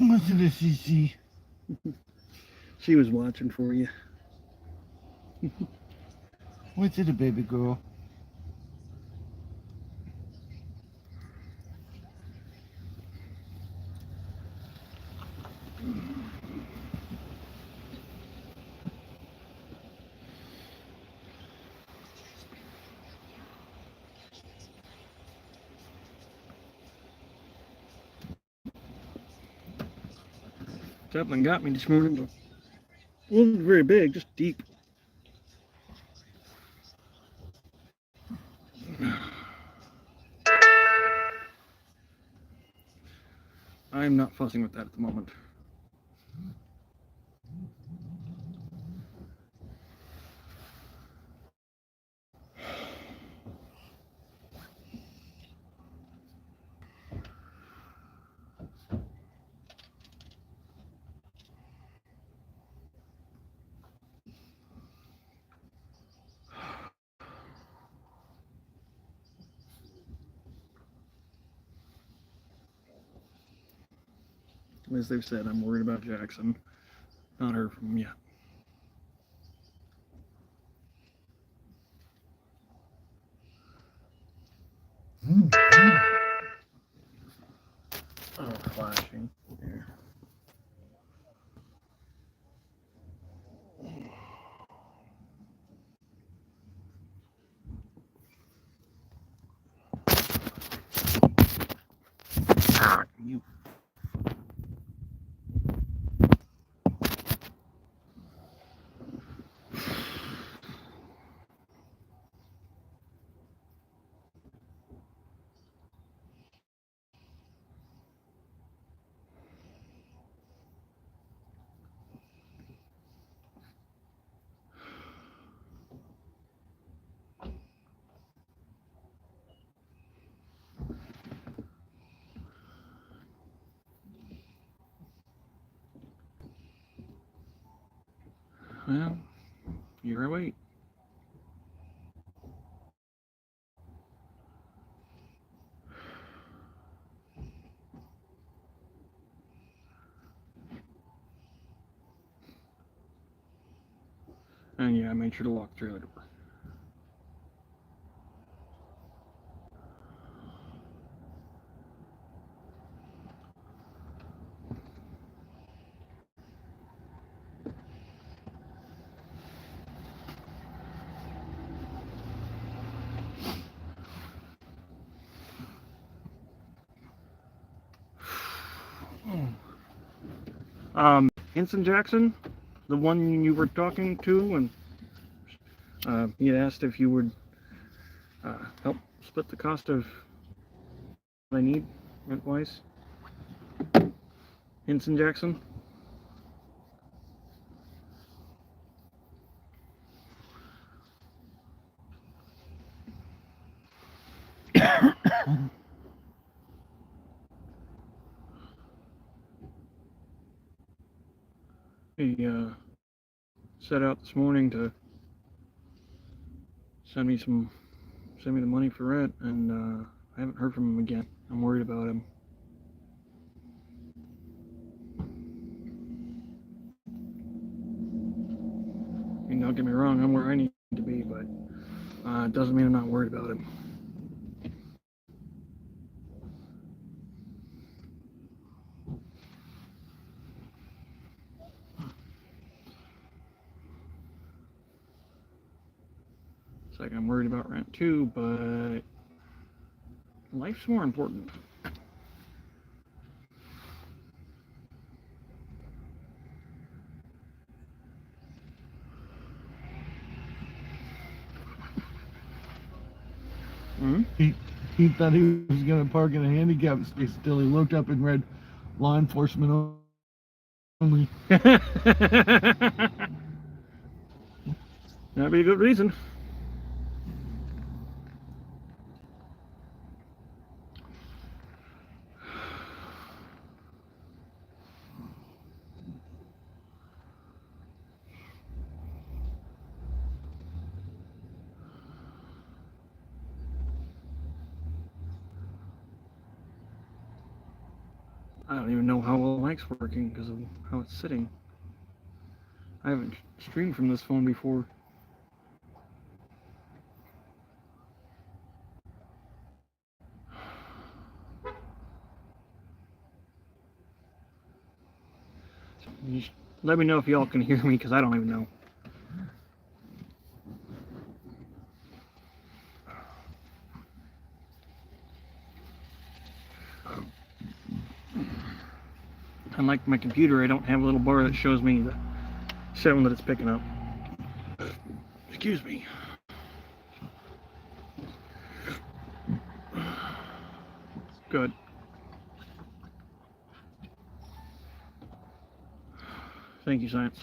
Listen to Cece. She was watching for you. What's it, a baby girl? Zeppelin got me this morning, but it wasn't very big, just deep. I'm not fussing with that at the moment. As they've said, I'm worried about Jackson. Not heard from him yet. Oh, flashing. There. You. Well, here I wait. And yeah, I made sure to lock the trailer door. Ensign Jackson, the one you were talking to, and he had asked if you would help split the cost of what I need rent-wise. Ensign Jackson. He set out this morning to send me the money for rent, and I haven't heard from him again. I'm worried about him. And don't get me wrong, I'm where I need to be, but it doesn't mean I'm not worried about him. It's like I'm worried about rent too, but life's more important. Hmm? He thought he was going to park in a handicap space till he looked up and read law enforcement only. That'd be a good reason. I don't even know how well the mic's working because of how it's sitting. I haven't streamed from this phone before. Let me know if y'all can hear me because I don't even know. Unlike my computer, I don't have a little bar that shows me the sound that it's picking up. Excuse me. Good. Thank you, science.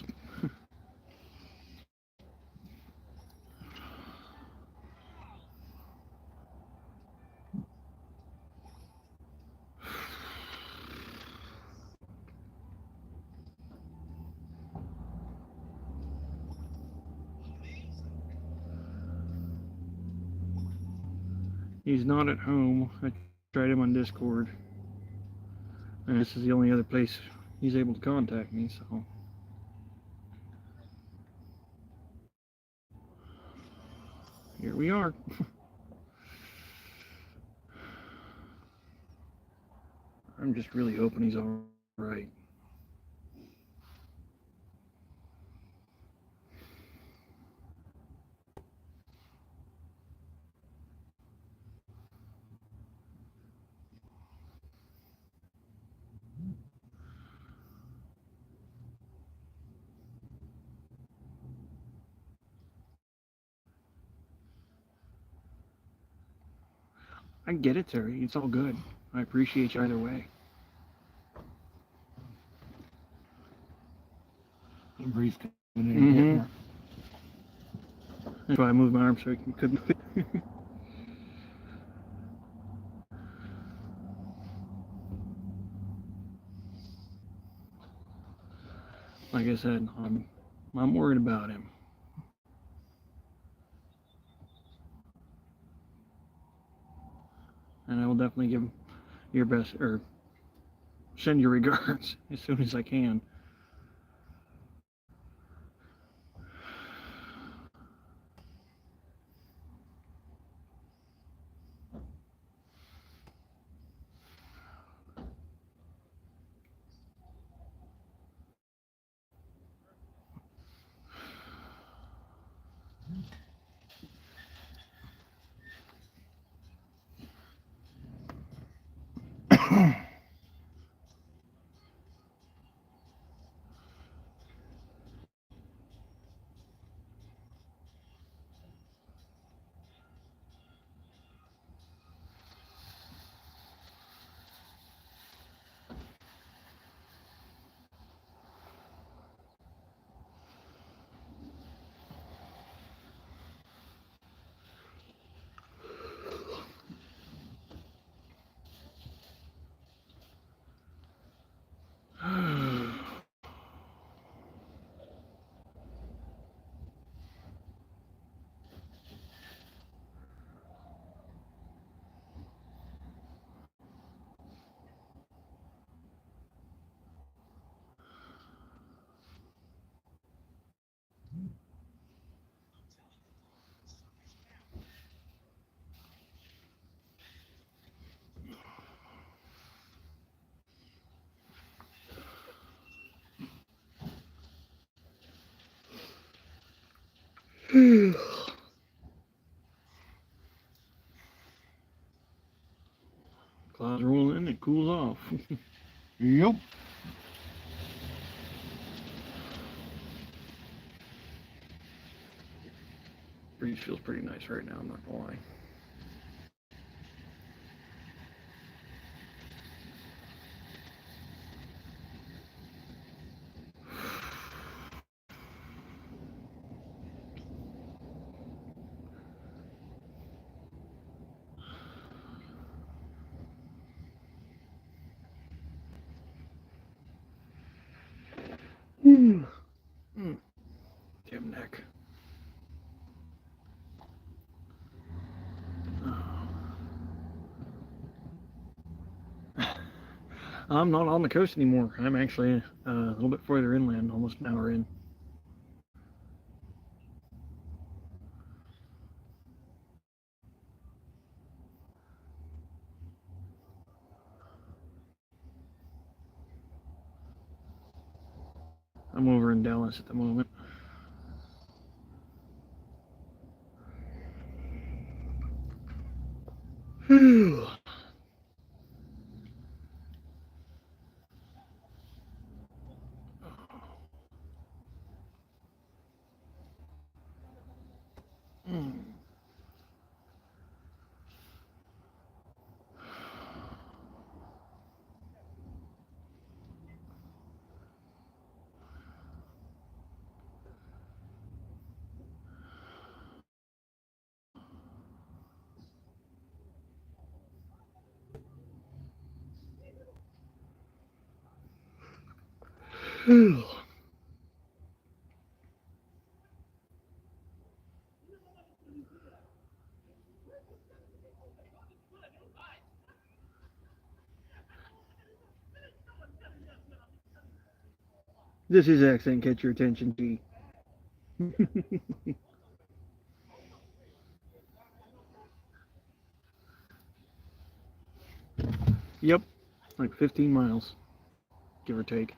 He's not at home. I tried him on Discord. And this is the only other place he's able to contact me, so. Here we are. I'm just really hoping he's alright. I get it, Terry. It's all good. I appreciate you either way. Breeze coming in and hitting her. That's why I moved my arm so he couldn't. Like I said, I'm worried about him. And I will definitely give your best, or send your regards as soon as I can. Clouds roll in, it cools off. Yep. Breeze feels pretty nice right now, I'm not gonna lie. Damn neck. I'm not on the coast anymore. I'm actually a little bit further inland, almost an hour in. I'm over in Dallas at the moment. Whew. Whew. Does his accent catch your attention, G? Yep, like 15 miles, give or take.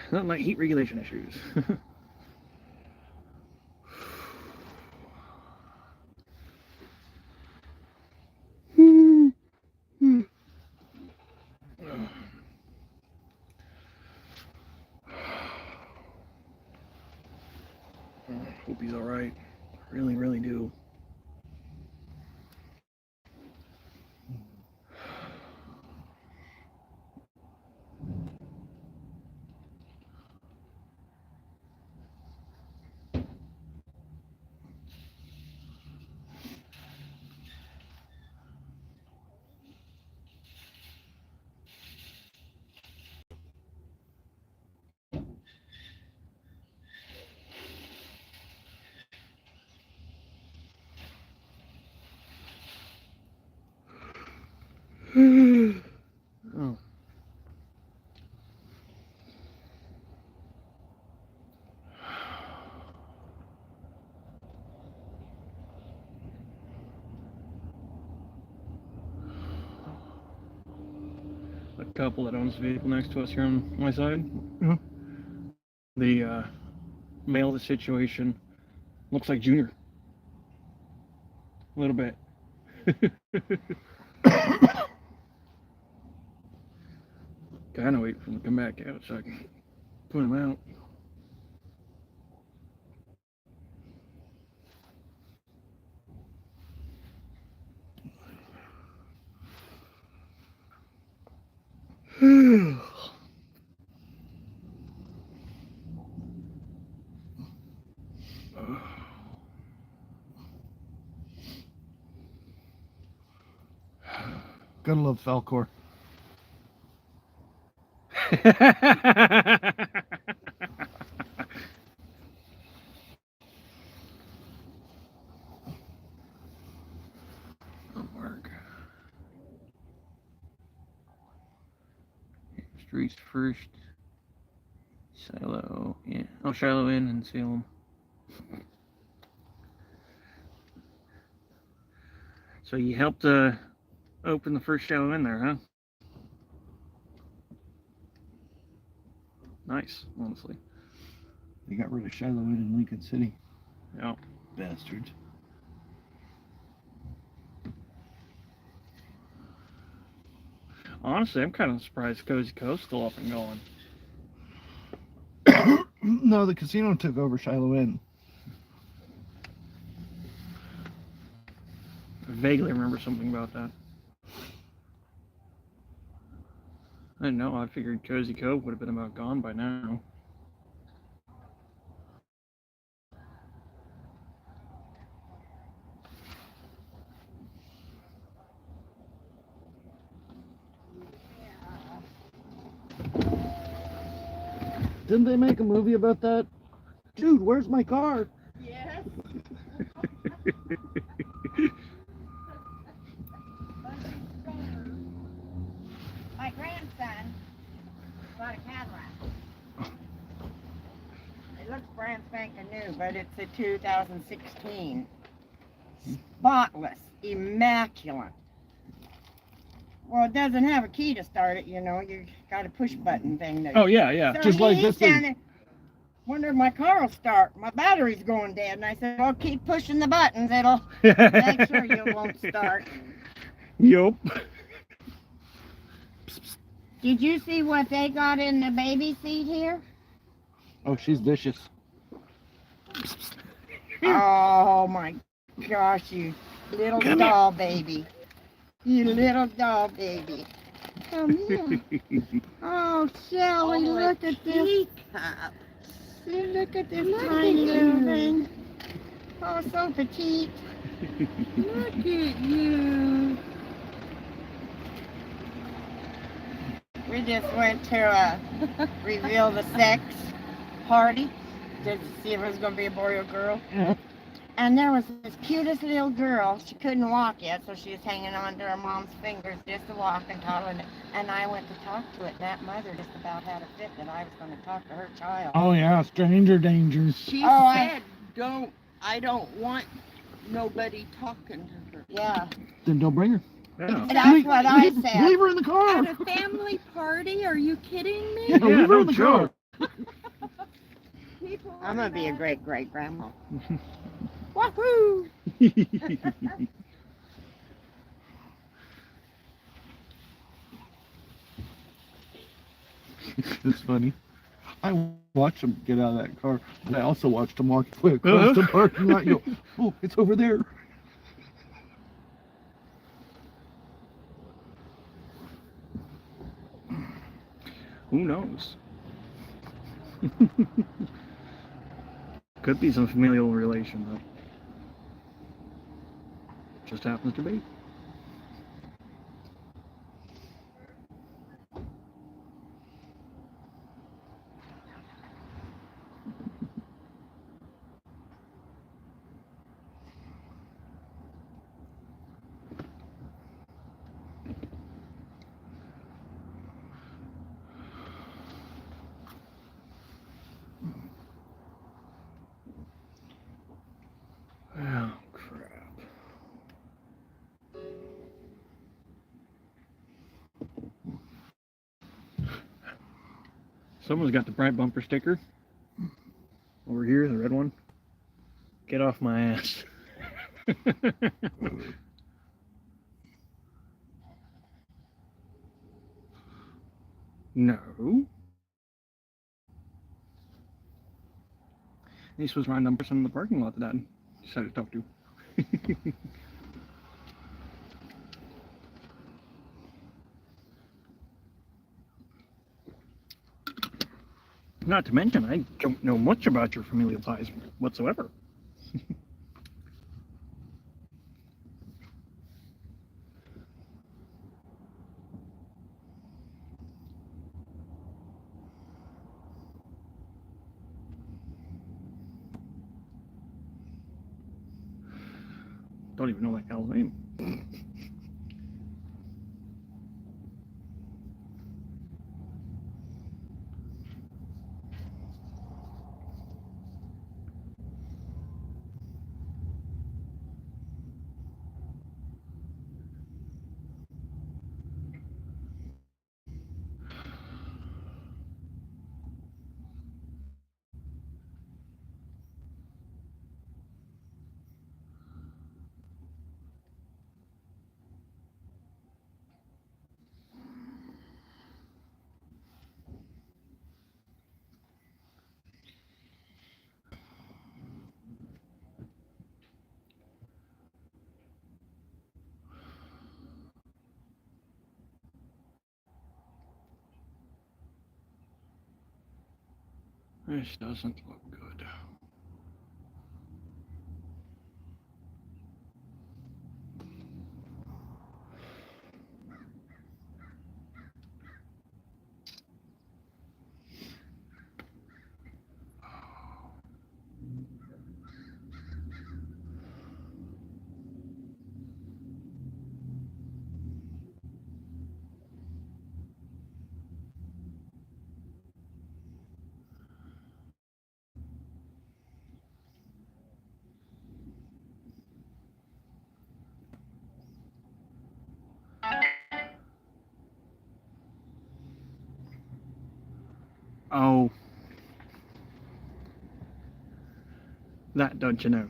Not like heat regulation issues. Hope he's all right. Really, really do. Oh. A couple that owns the vehicle next to us here on my side. Yeah. The male of the situation looks like Junior. A little bit. Kind of wait for him to come back out so I can put him out. Gotta love Falcor. Mark. Streets first. Shiloh. Yeah. Oh, Shiloh Inn and Salem. So you helped open the first Shiloh Inn there, huh? Nice, honestly. They got rid of Shiloh Inn in Lincoln City. Yeah. Bastards. Honestly, I'm kind of surprised Cozy Cove's still up and going. No, the casino took over Shiloh Inn. I vaguely remember something about that. I didn't know. I figured Cozy Cove would have been about gone by now. Didn't they make a movie about that? Dude, where's my car? Yes. My grandson bought a Cadillac. It looks brand spanking new, but it's a 2016. Spotless, immaculate. Well, it doesn't have a key to start it, you know. You got a push button thing. That, Oh yeah, yeah. so just like he's this thing. down there, wonder if my car will start. My battery's going dead. And I said, well, keep pushing the buttons. It'll make sure you won't start. Yup. Did you see what they got in the baby seat here? Oh, she's vicious. Oh my gosh, you little Come doll baby. You little doll baby. Come here. Oh, Shelly, look at this. Look at this tiny little thing. Oh, so petite. Look at you. We just went to reveal the sex party to see if it was going to be a boy or girl. Yeah. And there was this cutest little girl. She couldn't walk yet, so she was hanging on to her mom's fingers just to walk and toddling. And I went to talk to it. And that mother just about had a fit that I was going to talk to her child. Oh yeah, stranger danger. She Oh, said, I don't want nobody talking to her. Yeah, Then don't bring her. Yeah. that's what I said. Leave her in the car. At a family party? Are you kidding me? Yeah, leave her no in the joke. car. People I'm going to be a great great grandma. Wahoo! It's funny. I watched him get out of that car, but I also watched him walk way across the parking lot. And go, oh, it's over there. Who knows? Could be some familial relation, though. Just happens to be. Oh, crap. Someone's got the bright bumper sticker. Over here, the red one. Get off my ass. No. He's supposed to random person in the parking lot that I decided to talk to. Not to mention, I don't know much about your familial ties whatsoever. Don't even know that gal's name. This doesn't look good. Oh. That don't you know?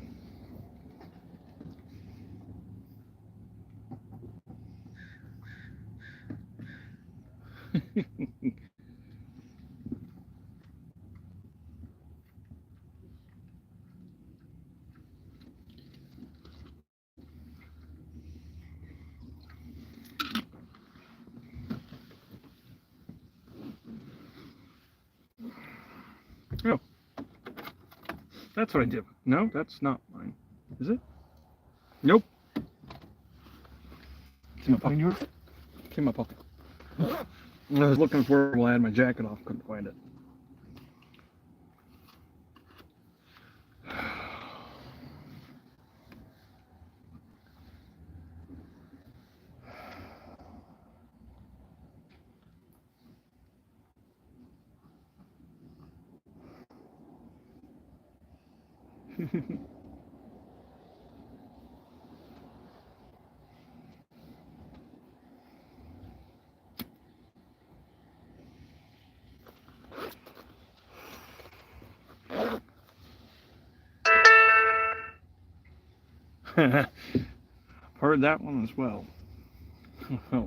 Oh. That's what I did. No, that's not mine. Is it? Nope. It's in my pocket. Yours? It's in my pocket. I was looking for it while I had my jacket off. Couldn't find it. Heard that one as well.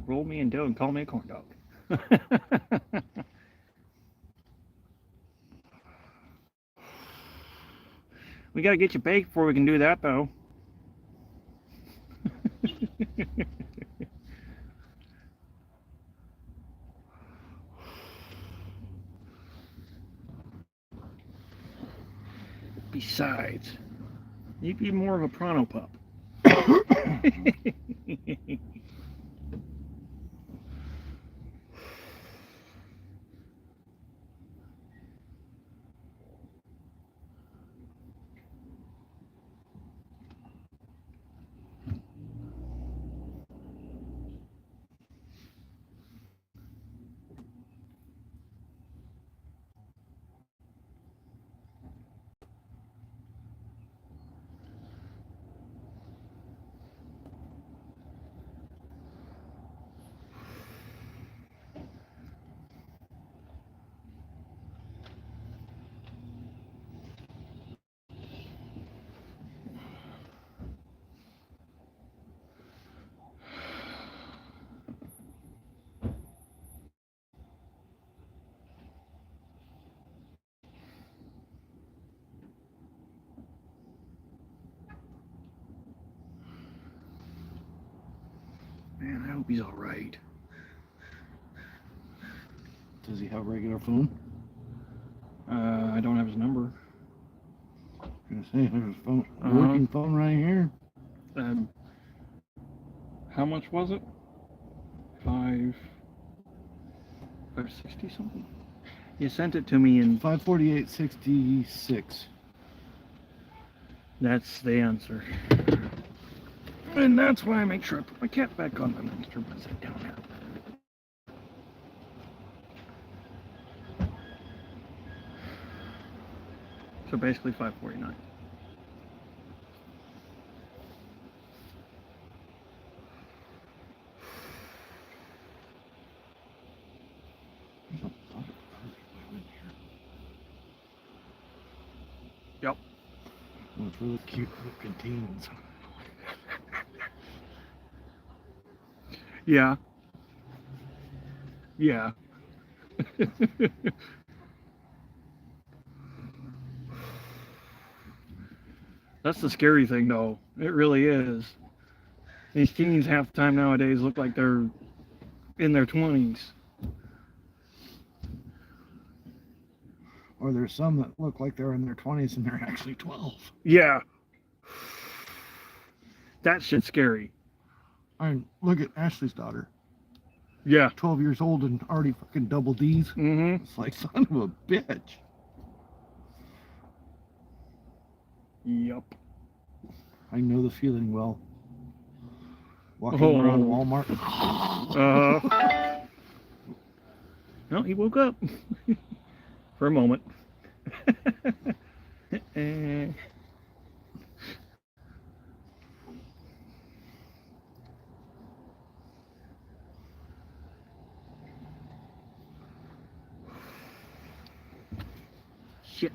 Roll me in dough and call me a corn dog. We gotta get you baked before we can do that, though. Besides, you'd be more of a Pronto pup. Man, I hope he's all right. Does he have a regular phone? I don't have his number. I was gonna say, there's his phone, Uh-huh. working phone right here. How much was it? $560 something. You sent it to me, and 548.66. that's the answer. And that's why I make sure I put my cat back on the monster and sit down there. So basically $549. Yep. Well, it's really cute looking teens. Yeah. Yeah. That's the scary thing, though. It really is. These teens half the time nowadays look like they're in their 20s. Or there's some that look like they're in their 20s and they're actually 12. Yeah. That shit's scary. I mean, look at Ashley's daughter, Yeah. 12 years old and already fucking double D's. Mm-hmm. It's like, son of a bitch. Yup. I know the feeling well. Walking Oh. around Walmart. No, he woke up for a moment. Eh. Shit.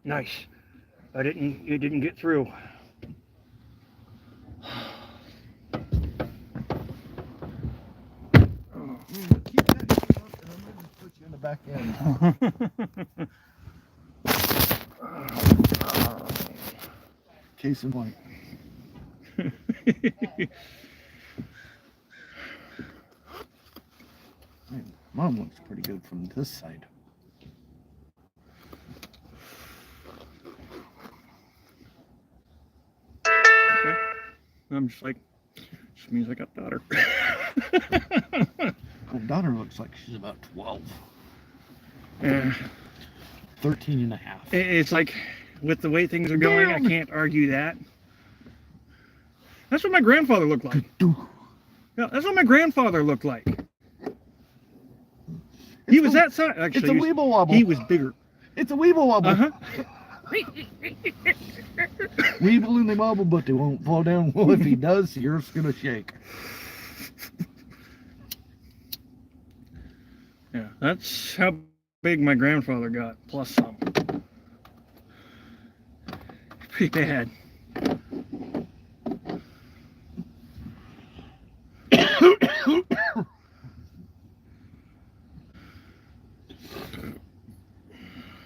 Nice. It didn't get through. Keep that shit up and I'm going to put you in the back end. Case in point. Man, Mom looks pretty good from this side. Okay. I'm just like, just means I got daughter. My daughter looks like she's about 12. Eh, 13 and a half. it's like, with the way things are going, I can't argue that. That's what my grandfather looked like. Yeah, that's what my grandfather looked like. He was that size. It's Actually, a he was, weeble wobble. he was bigger. It's a weeble wobble. Uh-huh. Weeble and they wobble, but they won't fall down. Well, if he does, yours gonna shake. Yeah, that's how big my grandfather got, plus some. Pretty bad.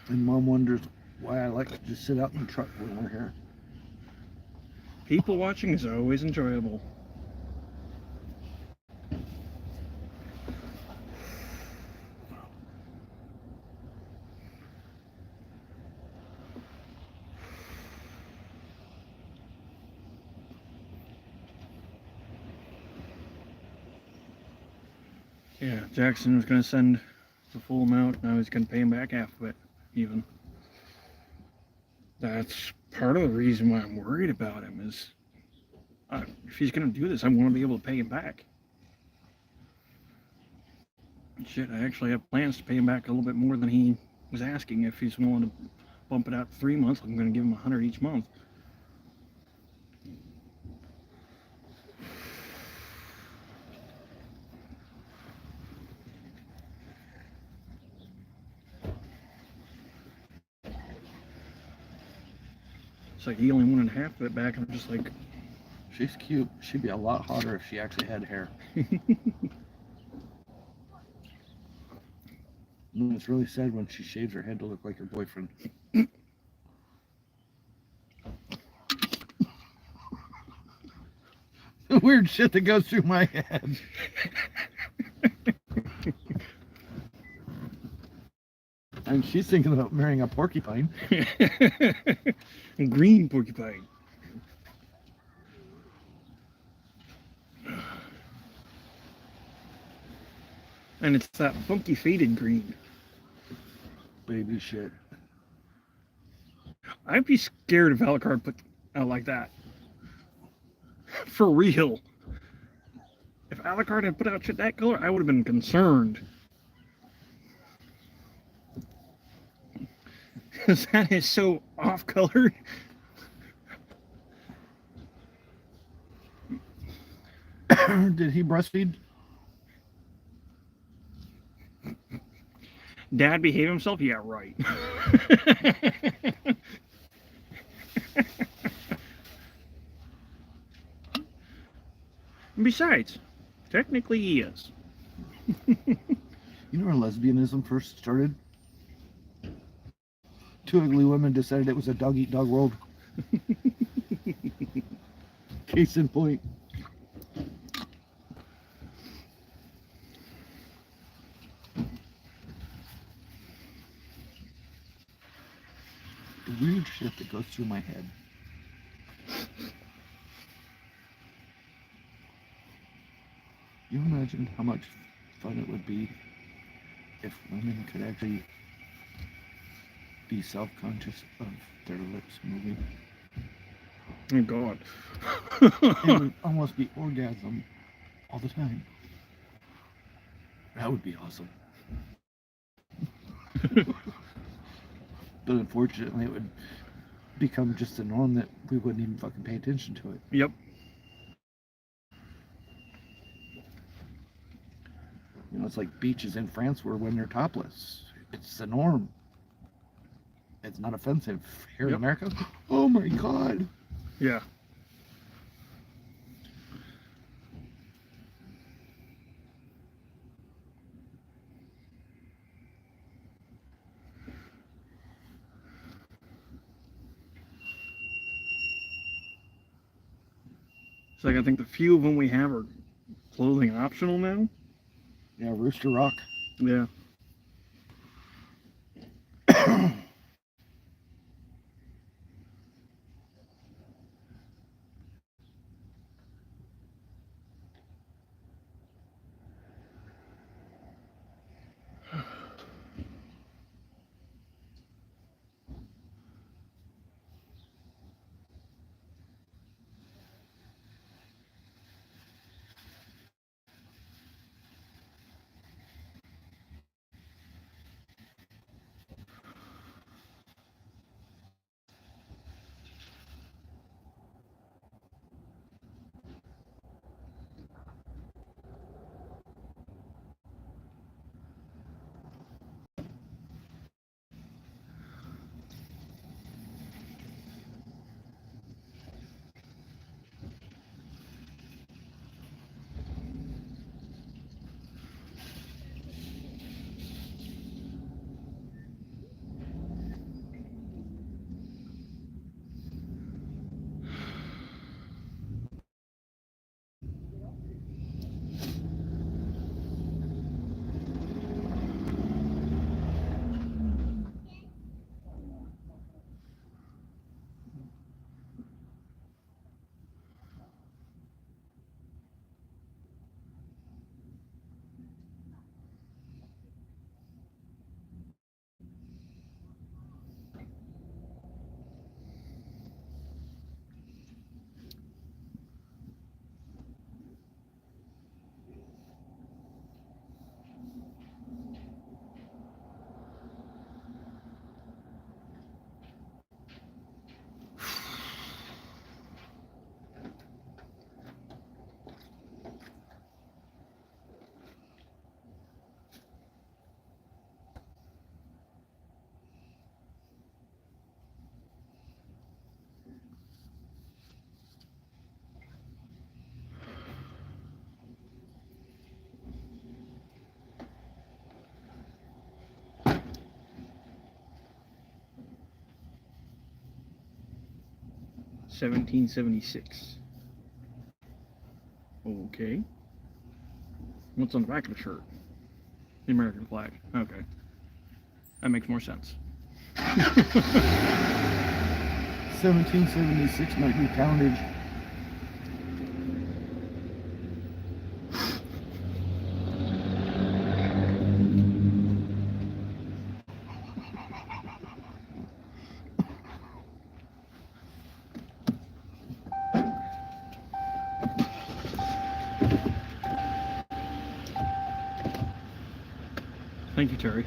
And Mom wonders why I like to just sit out in the truck when we're here. People watching is always enjoyable. Yeah, Jackson was going to send the full amount. Now he's going to pay him back half of it, even. That's part of the reason why I'm worried about him is if he's going to do this, I want to be able to pay him back. Shit, I actually have plans to pay him back a little bit more than he was asking. If he's willing to bump it out to 3 months, I'm going to give him $100 each month. It's like he only wanted half of it back. I'm just like, She's cute. She'd be a lot hotter if she actually had hair. And it's really sad when she shaves her head to look like her boyfriend. The weird shit that goes through my head. And she's thinking about marrying a porcupine. green porcupine. And it's that funky faded green. Baby shit. I'd be scared if Alucard put out like that. For real. If Alucard had put out shit that color, I would have been concerned. Because that is so off-colored. Did he breastfeed? Dad behave himself? Yeah, right. And besides, technically he is. You know where lesbianism first started? Two ugly women decided it was a dog-eat-dog world. Case Case in point. The weird shit that goes through my head. You imagine how much fun it would be if women could actually be self-conscious of their lips moving Oh God. and would almost be orgasm all the time. That would be awesome. But unfortunately, it would become just a norm that we wouldn't even fucking pay attention to it. Yep. You know, it's like beaches in France where when they're topless, it's the norm. It's not offensive. Here in Yep. America, oh my God. Yeah. It's like I think the few of them we have are clothing optional now. Yeah, Rooster Rock. Yeah. $17.76. Okay. What's on the back of the shirt? The American flag. Okay. That makes more sense. 1776 might be poundage. Thank you, Terry.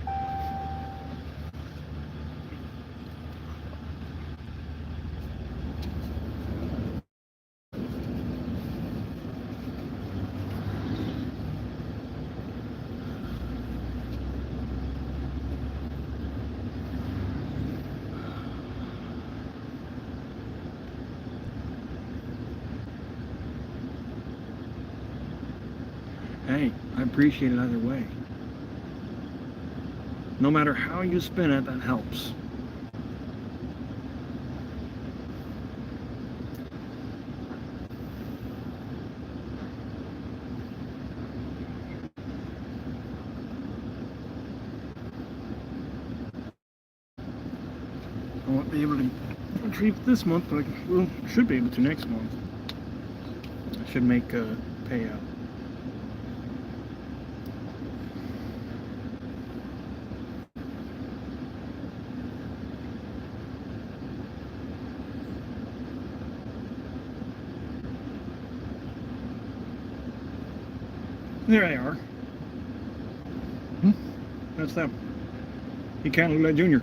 Hey, I appreciate it either way. No matter how you spin it, that helps. be able to retrieve it this month, but we'll should be able to next month. I should make a payout. There they are. Hmm? That's them. He kind of look like Junior.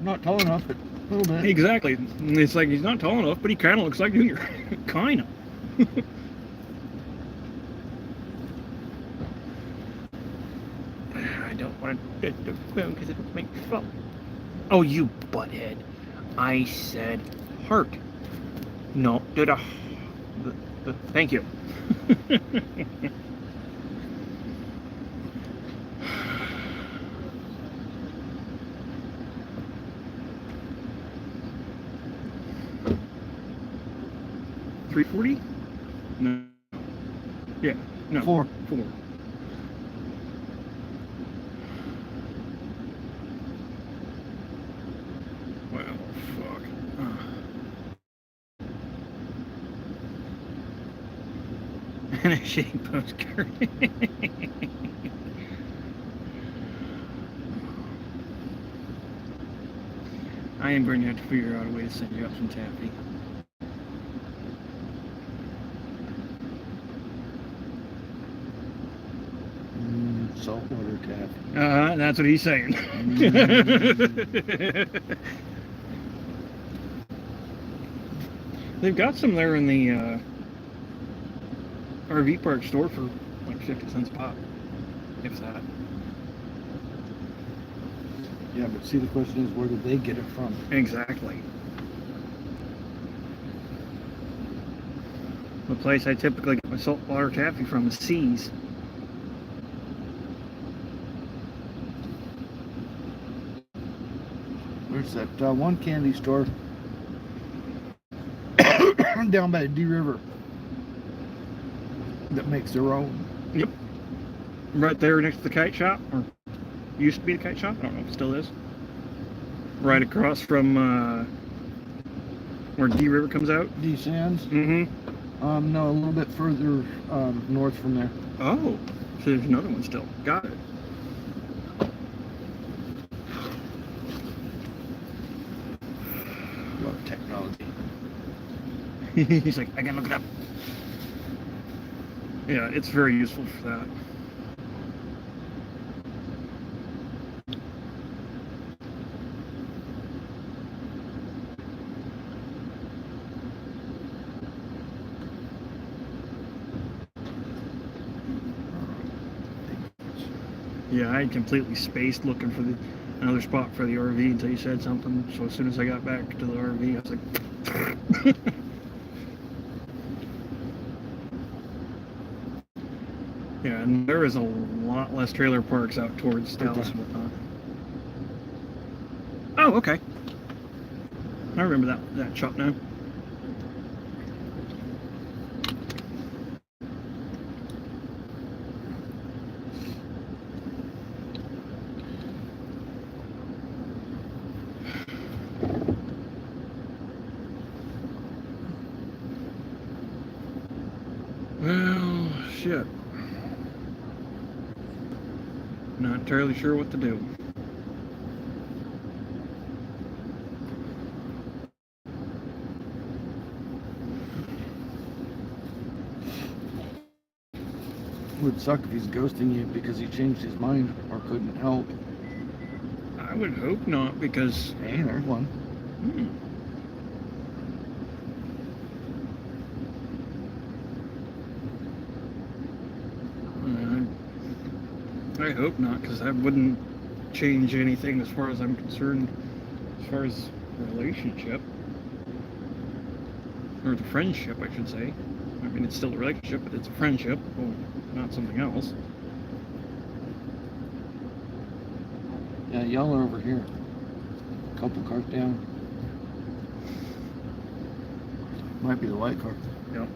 Not tall enough, but a little bit. Exactly. It's like he's not tall enough, but he kind of looks like Junior. Kind of. I don't want to hit the phone because it'll make me fall. Oh, you butthead. I said heart. No, did a... Thank you. $340? No. Yeah. No. 4. 4. Well, fuck. And a shitty postcard. I am going to have to figure out a way to send you up some taffy. Saltwater taffy. That's what he's saying. They've got some there in the RV park store for like 50 cents a pop, if that. Yeah, but see, the question is, where did they get it from? Exactly. The place I typically get my saltwater taffy from is Seas. Where's that one candy store down by D River that makes their own? Yep. Right there next to the kite shop, or used to be the kite shop. I don't know if it still is. Right across from where D River comes out. D Sands? Mm-hmm. No, a little bit further north from there. Oh, so there's another one still. Got it. Love technology. He's like, I gotta look it up. Yeah, it's very useful for that. Yeah, I had completely spaced looking for another spot for the RV until you said something. So as soon as I got back to the RV, I was like, yeah, and there is a lot less trailer parks out towards Dallas and whatnot. Oh, okay. I remember that shop now. Well, shit. Not entirely sure what to do. Would suck if he's ghosting you because he changed his mind or couldn't help. I would hope not, because Hey, there's one. I hope not, because that wouldn't change anything as far as I'm concerned, as far as relationship, or the friendship, I should say. I mean, it's still a relationship, but it's a friendship, well, not something else. Yeah, y'all are over here. Couple cars down. Might be the white car. Yep.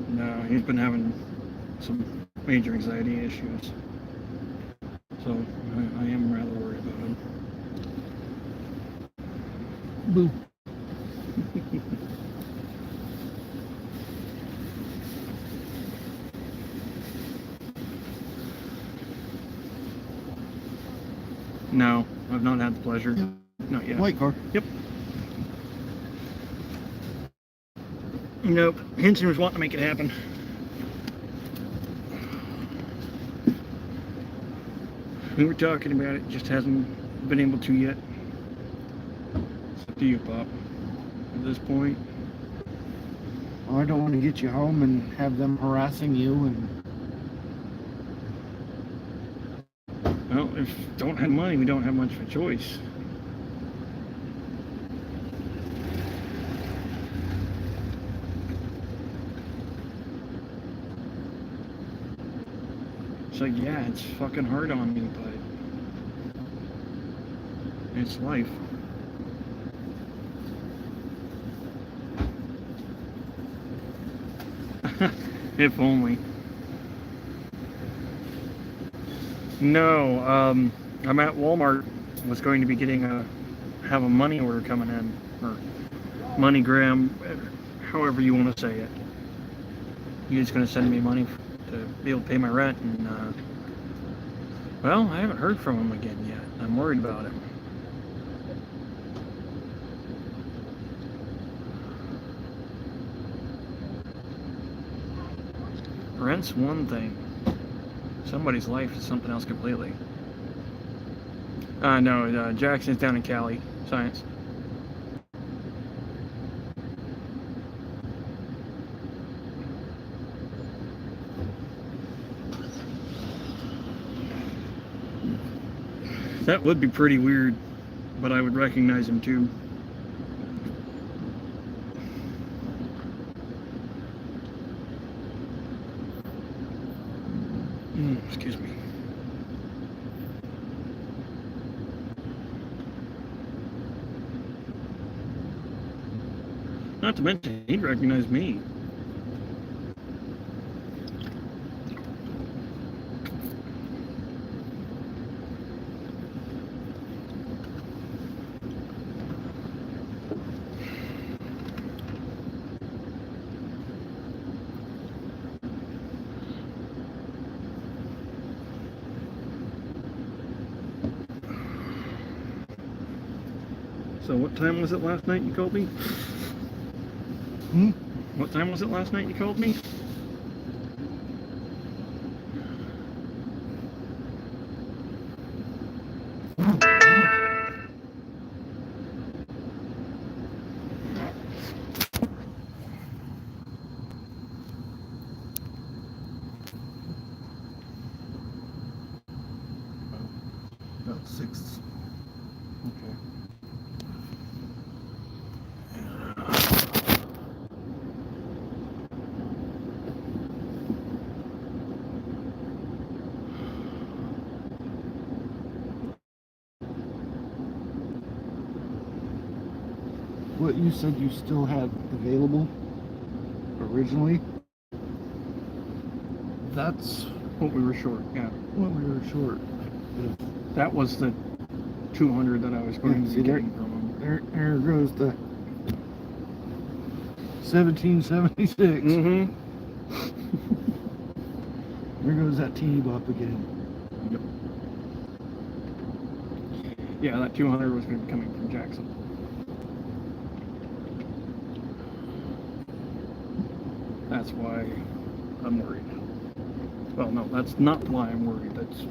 No, he's been having some major anxiety issues. So I am rather worried about him. Boo. No, I've not had the pleasure. Not yet. White car. Nope. Henson was wanting to make it happen. We were talking about it, just hasn't been able to yet. It's up to you, Pop. At this point, Well, I don't want to get you home and have them harassing you and well, if we don't have money, we don't have much of a choice. It's like, yeah, it's fucking hard on me, but it's life. If only. No, I'm at Walmart. Was going to be have a money order coming in, or MoneyGram, however you want to say it. He's going to send me money to be able to pay my rent, and well, I haven't heard from him again yet. I'm worried about him. Rent's one thing. Somebody's life is something else completely. No, Jackson's down in Cali. Science. That would be pretty weird, but I would recognize him too. Excuse me. Not to mention, he'd recognize me. So what time was it last night you called me? What time was it last night you called me? about 6. Okay. What you said you still had available originally, that's What we were short, yeah. what we were short. That was the 200 that I was going Yeah, to see, be getting from him. There goes the 1776. Mm-hmm. There goes that teeny bop again. Yep. Yeah, that 200 was going to be coming from Jackson. That's why I'm worried. Well, no, that's not why I'm worried. That's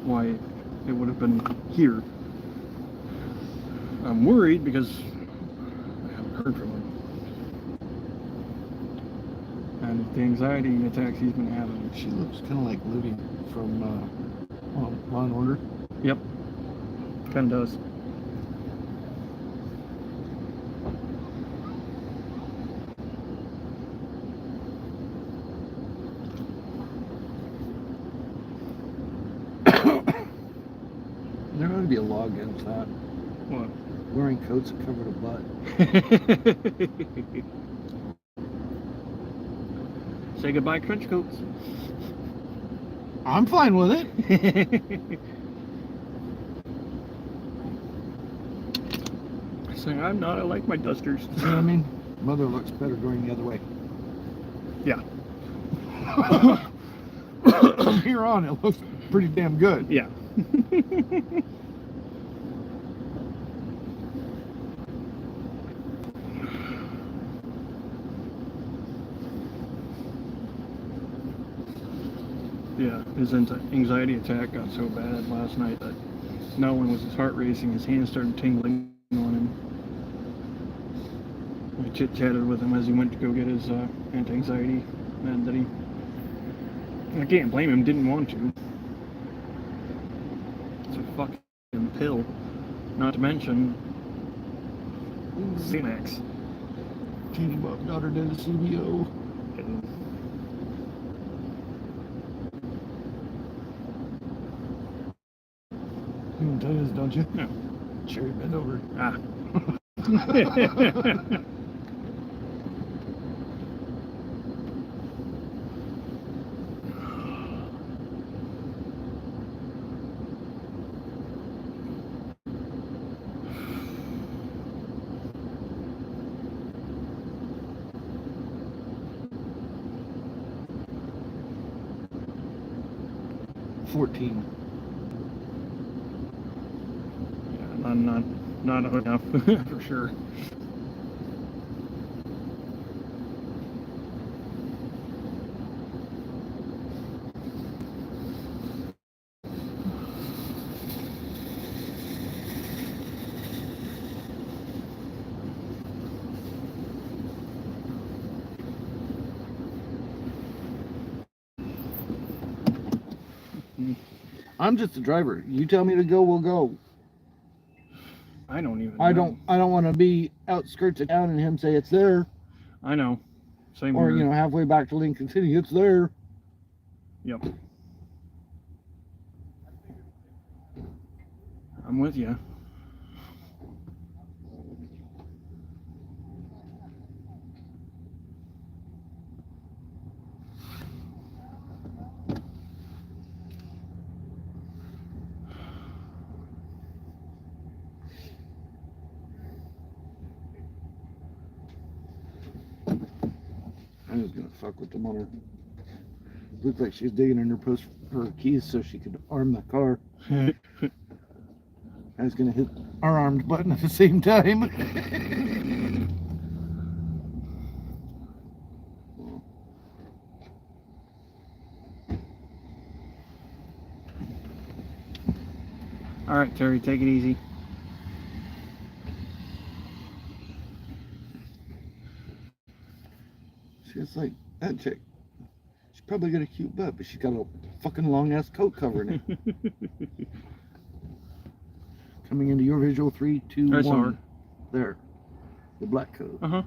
why it would have been here. I'm worried because I haven't heard from him. And the anxiety attacks he's been having. She looks kind of like Ludi from Law and Order. Yep. Kind of does. There ought to be a law against that. What? Wearing coats that cover the butt. Say goodbye, trench coats. I'm fine with it. Saying I'm not. I like my dusters. You know what I mean? Mother looks better going the other way. Yeah. From here on, it looks pretty damn good. Yeah. Yeah, his anxiety attack got so bad last night that not only was his heart racing, his hands started tingling on him. I chit-chatted with him as he went to go get his anti-anxiety med that I can't blame him, didn't want to. It's a fucking pill. Not to mention Xanax. Teeny Bob got her to the CBO. You know what that is, don't you? No. Cherry bend over. Ah. Yeah, not enough for sure. I'm just the driver. You tell me to go, we'll go. I don't even. I know. don't want to be outskirts of town and him say it's there, I know. Same or here. you know, halfway back to Lincoln City, it's there. Yep. I'm with you. I was gonna fuck with them on her. Looked like she was digging in her purse for her keys so she could arm the car. I was gonna hit our armed button at the same time. All right, Terry, take it easy. She's like, that chick, she's probably got a cute butt, but she's got a fucking long ass coat covering it. Coming into your visual, 3, 2, I saw 1. her. There. The black coat. Uh-huh.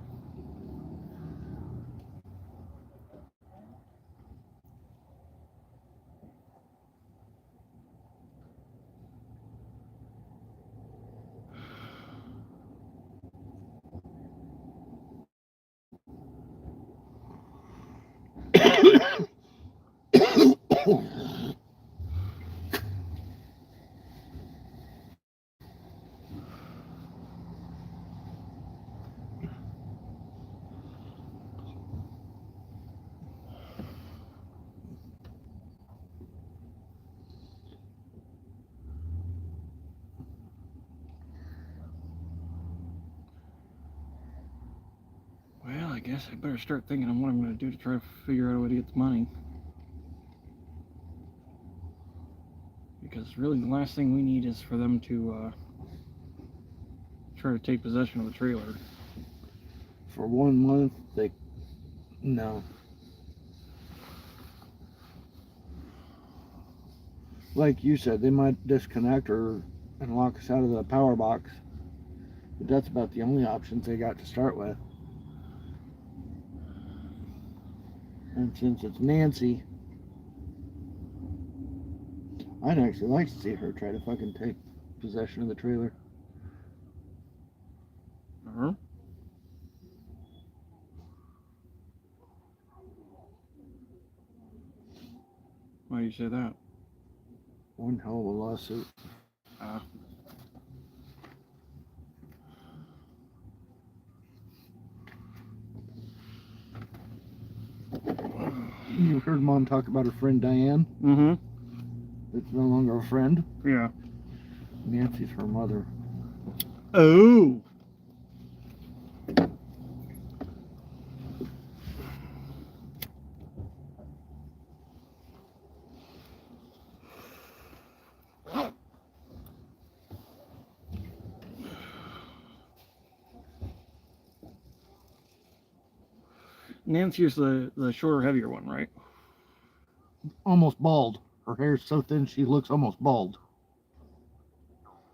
Well, I guess I better start thinking on what I'm going to do to try to figure out a way to get the money. Because really the last thing we need is for them to try to take possession of the trailer. For 1 month, no. Like you said, they might disconnect her and lock us out of the power box. But that's about the only options they got to start with. And since it's Nancy, I'd actually like to see her try to fucking take possession of the trailer. Uh-huh. you say that? One hell of a lawsuit. Uh, You heard Mom talk about her friend Diane? mm-hmm. It's no longer a friend. Yeah. Nancy's her mother. Oh. Nancy's the shorter, heavier one, right? Almost bald. Her hair's so thin she looks almost bald.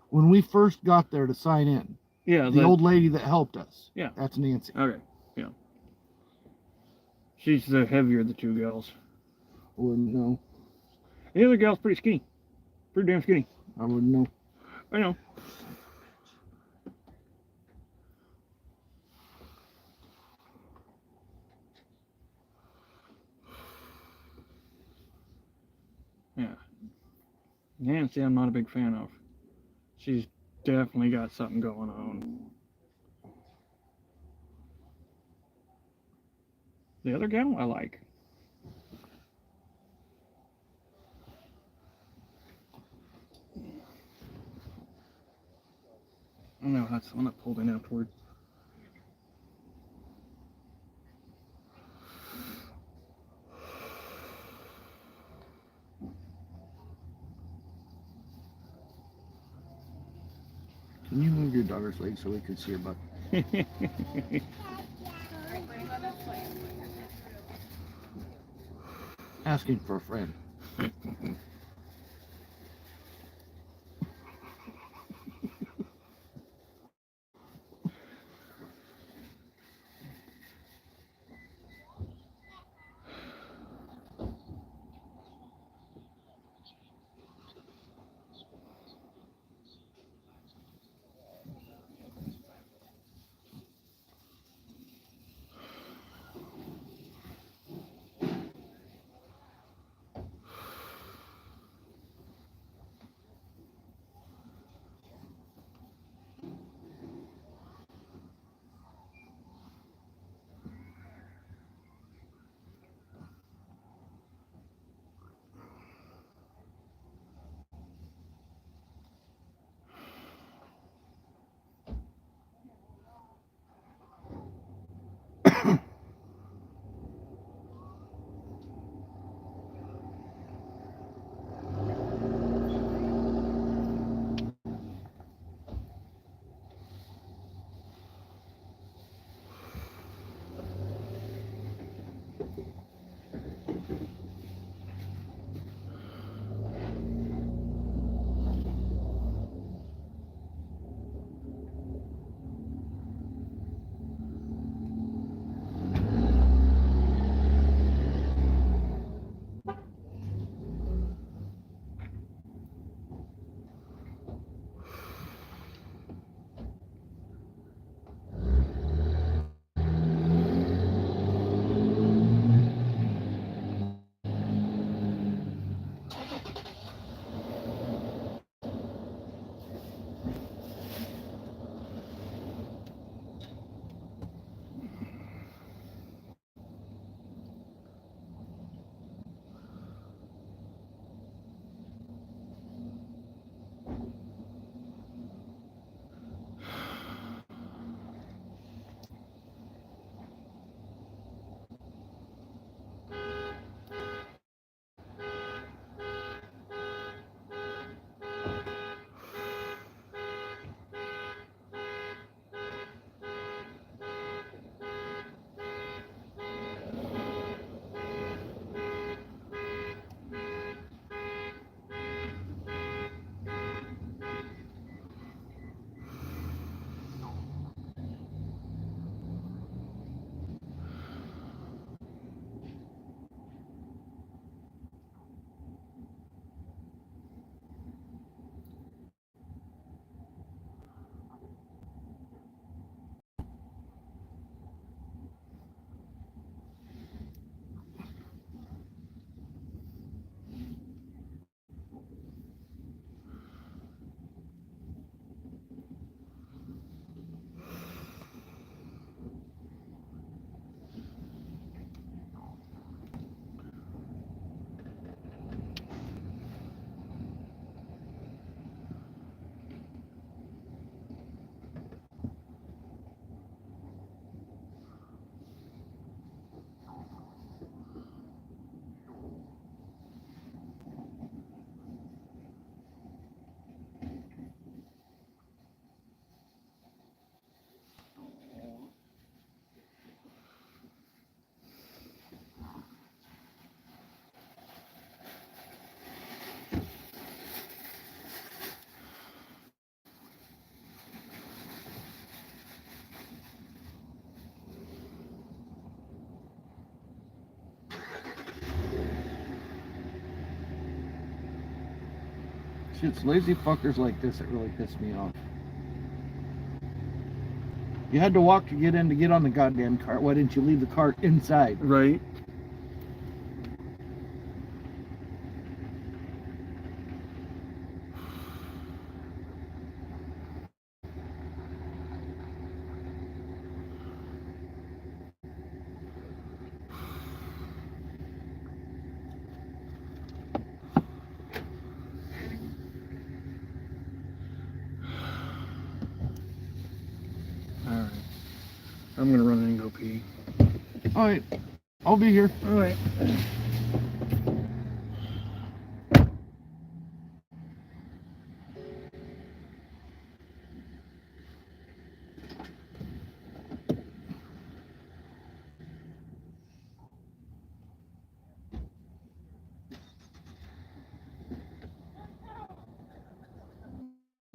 When we first got there to sign in, Yeah. the old lady that helped us. Yeah. That's Nancy. Okay. Yeah. She's the heavier of the two gals. Wouldn't know. The other gal's pretty skinny. Pretty damn skinny. I wouldn't know. I know. Yeah. Nancy, I'm not a big fan of. She's definitely got something going on. The other gal, I like. Oh no, that's the one that pulled in outward. Can you move your daughter's leg so we can see her butt? Asking for a friend. It's lazy fuckers like this that really piss me off. You had to walk to get in to get on the goddamn cart. Why didn't you leave the cart inside? Right. Alright. I'm gonna run and go pee. Alright, I'll be here. Alright.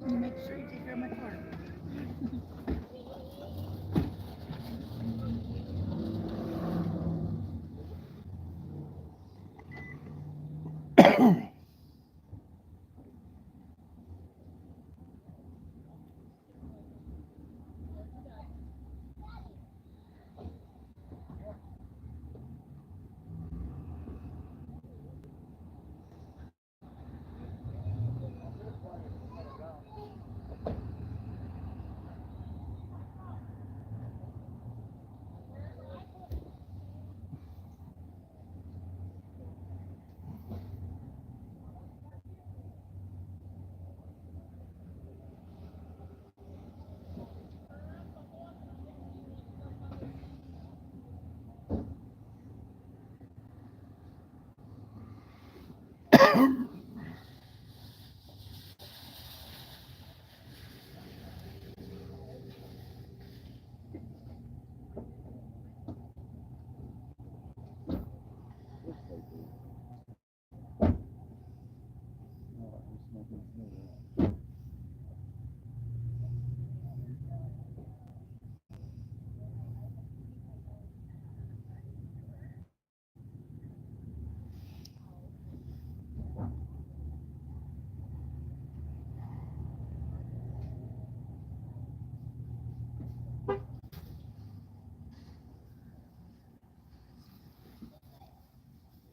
You make sure you take care of my car.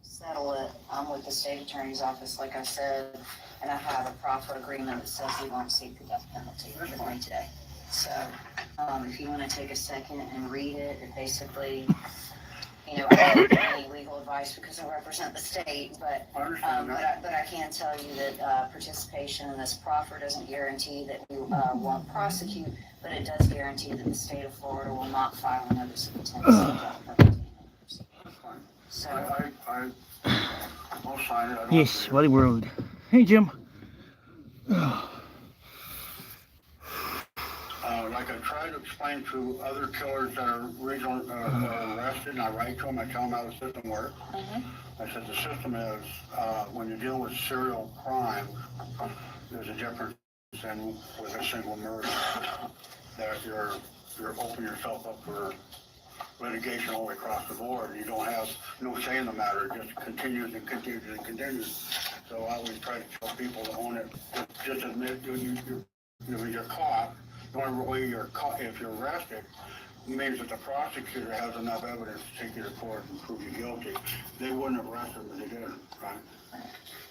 Settle it. I'm with the state attorney's office, like I said, and I have a proffer agreement that says we won't seek the death penalty with me today. So, if you want to take a second and read it, it basically, you know, I don't give any legal advice because I represent the state, but I can tell you that participation in this proffer doesn't guarantee that we won't prosecute, but it does guarantee that the state of Florida will not file a notice of intent to seek death penalty. So, I'll sign it. Yes, Valley Road. Hey, Jim. Like I try to explain to other killers that are regional arrested, and I write to them, I tell them how the system works. I said the system is, when you deal with serial crime, there's a difference than with a single murder. That you're opening yourself up for litigation all the way across the board. You don't have no say in the matter. It just continues and continues and continues. So I always try to tell people that own it, just admit you're caught. The only way you're caught, if you're arrested, means that the prosecutor has enough evidence to take you to court and prove you guilty. They wouldn't have arrested him if they didn't, right?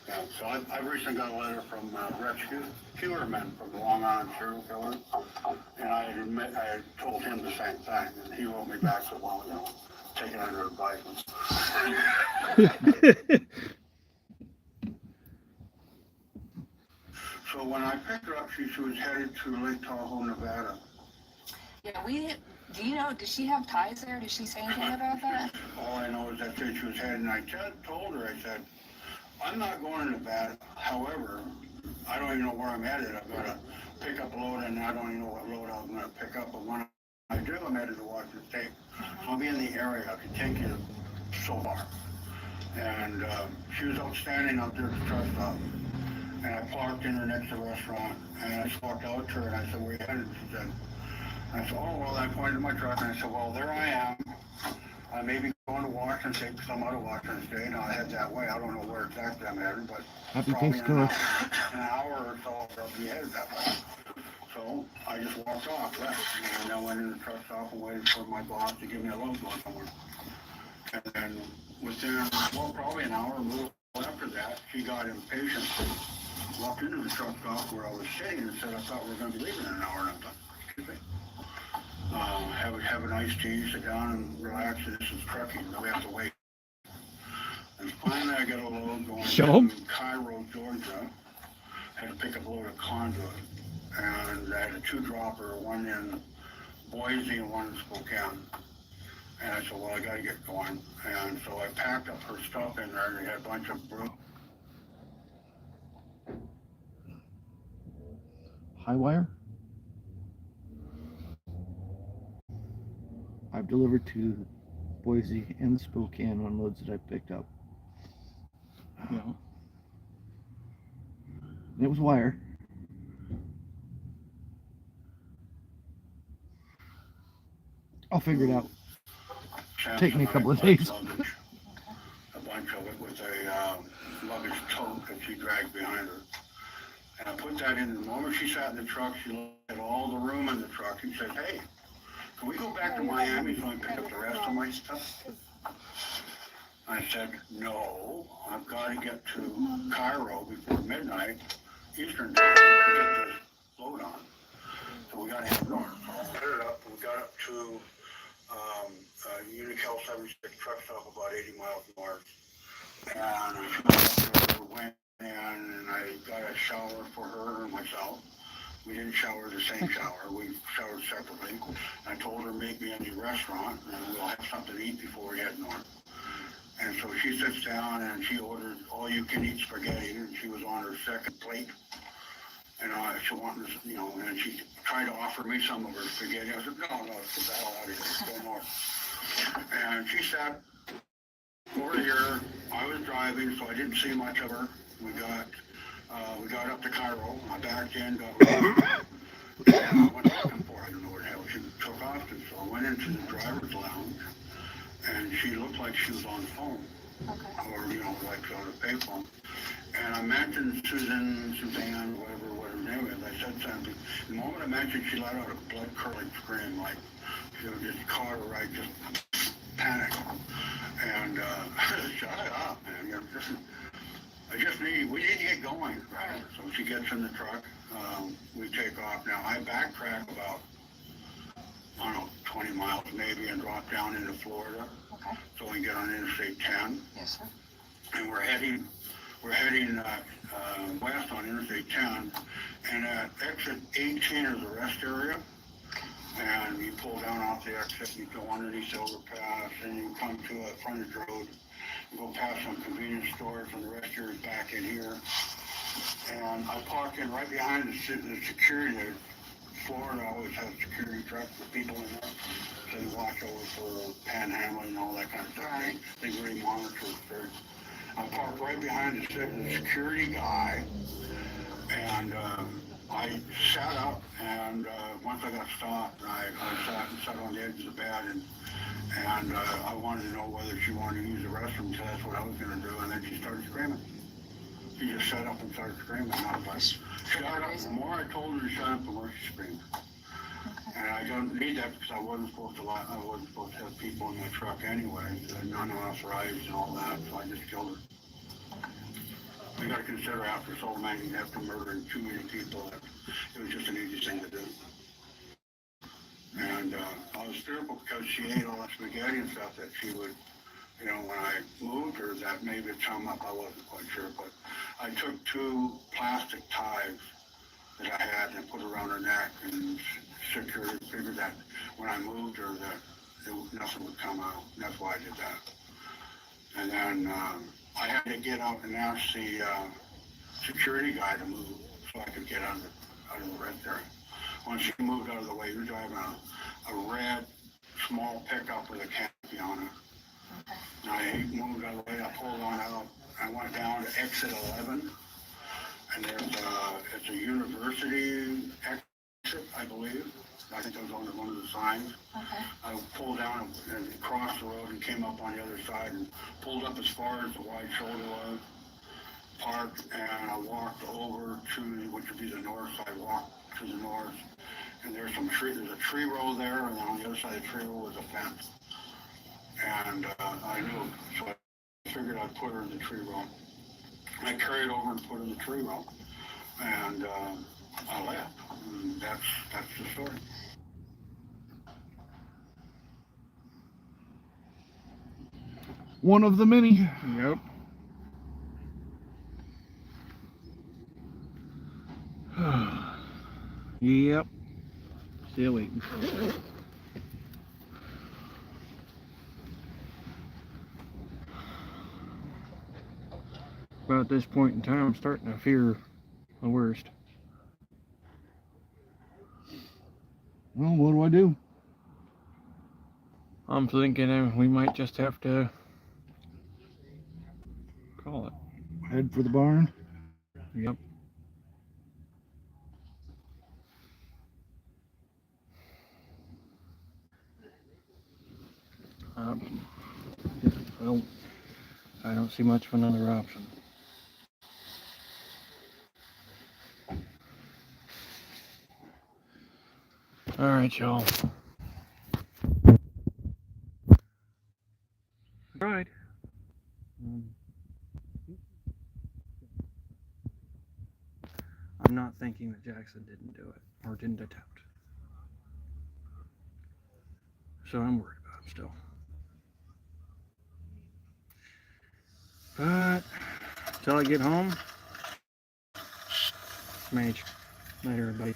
Yeah, so I recently got a letter from Rex Heuerman from the Long Island serial killer, and I told him the same thing, and he wrote me back, so well, you know, take it under advisement. So when I picked her up, she was headed to Lake Tahoe, Nevada. yeah, do you know, does she have ties there? Did she say anything about that? All I know is that she was headed, and I told her, I said, I'm not going to Nevada. However, I don't even know where I'm headed. I've got to pick up a load, and I don't even know what load I'm going to pick up. But when I do, I'm headed to Washington State. So I'll be in the area. I can take you so far. And she was outstanding out there at the truck stop. And I parked in her next to the restaurant, and I just walked out to her, and I said, where you headed? She said, I said, oh, well, I pointed to my truck, and I said, well, there I am. I may be going to Washington State because I'm out of Washington State, and I'll head that way. I don't know where exactly I'm headed, but Happy probably Thanksgiving. an hour or so I'll be headed that way. So I just walked off, left, and I went in the truck stop and waited for my boss to give me a load going somewhere. And then within, well, probably an hour or a little after that, she got impatient, walked into the truck stop where I was sitting and said, I thought we were going to be leaving in an hour. And I thought, excuse me. Have a nice tea, sit down and relax. This is trucking, then we have to wait. And finally I got a load going to Cairo, Georgia. Had to pick up a load of conduit. And I had a 2-dropper, one in Boise and one in Spokane. And I said, well, I gotta get going. And so I packed up her stuff in there, and we had a bunch of High wire. I've delivered to Boise and Spokane on loads that I picked up. Yeah. And it was wire. I'll figure it out. Take me a couple of days. Luggage, a bunch of it with a luggage tote that she dragged behind her. And I put that in. The moment she sat in the truck, she looked at all the room in the truck and said, hey, can we go back to Miami so I can pick up the rest of my stuff? I said, no, I've got to get to Cairo before midnight Eastern time to get this load on. So we got to head north. So I put it up, and we got up to Unical 76 truck stop about 80 miles north. And I went in and I got a shower for her and myself. We didn't shower the same shower. We showered separately. I told her meet me in the restaurant and we'll have something to eat before we head north. And so she sits down and she ordered all-you-can-eat spaghetti, and she was on her second plate. And she wanted, and she tried to offer me some of her spaghetti. I said, no, get the hell out of here, go north. And she sat over here. I was driving, so I didn't see much of her. We got up to Cairo. I backed in, got lost. And I went looking for her. I don't know where the hell she took off to. So I went into the driver's lounge, and she looked like she was on the phone. Okay. Or, like on a payphone. And I mentioned Suzanne, whatever her name is. I said something. The moment I mentioned, she let out a blood-curdling scream, like she just caught her right, just panicked. And shut up, man. We need to get going. Right? So she gets in the truck. We take off. Now, I backtrack about, 20 miles maybe, and drop down into Florida. Okay. So we can get on Interstate 10. Yes, sir. And we're heading west on Interstate 10, and at exit 18 is the rest area. And you pull down off the exit, you go underneath the overpass, and you come to a frontage road. You go past some convenience stores, and the rest here is back in here. And I park in right behind the security there. Florida always has security trucks with people in there, so they watch over for panhandling and all that kind of stuff. They really monitor it. I parked right behind the security guy, and I sat up, and once I got stopped, I sat on the edge of the bed, and I wanted to know whether she wanted to use the restroom, so that's what I was going to do, and then she started screaming. She just sat up and started screaming, and I was like, shut up. The more I told her to shut up, the more she screamed. Okay. And I don't need that because I wasn't supposed to have people in my truck anyway, non-authorized and all that, so I just killed her. You got to consider after so many, after murdering too many people, it was just an easy thing to do. And I was fearful because she ate all that spaghetti and stuff that she would, when I moved her, that maybe it'd come up. I wasn't quite sure, but I took 2 plastic ties that I had and put around her neck and secured, figured that when I moved her that nothing would come out. And that's why I did that. And then I had to get out and ask the security guy to move so I could get out of the red area. When she moved out of the way, we were driving a red small pickup with a canopy on it. Okay. And I moved out of the way, I pulled on out, I went down to exit 11, and it's a university exit, I believe. I think that was on one of the the signs. Okay. I pulled down and crossed the road and came up on the other side and pulled up as far as the wide shoulder was, parked, and I walked over to, which would be the north side, walked to the north, and there's a tree row there, and on the other side of the tree row was a fence. And I knew, so I figured I'd put her in the tree row. I carried over and put her in the tree row, and I left. And that's the story. One of the many. Yep. Yep. Still waiting. But at this point in time, I'm starting to fear the worst. Well, what do? I'm thinking we might just have to call it. Head for the barn? Yep. Well, I don't see much of another option. All right, y'all. Right. I'm not thinking that Jackson didn't do it or didn't attempt. So I'm worried about him still. But until I get home, Mage. Later, everybody.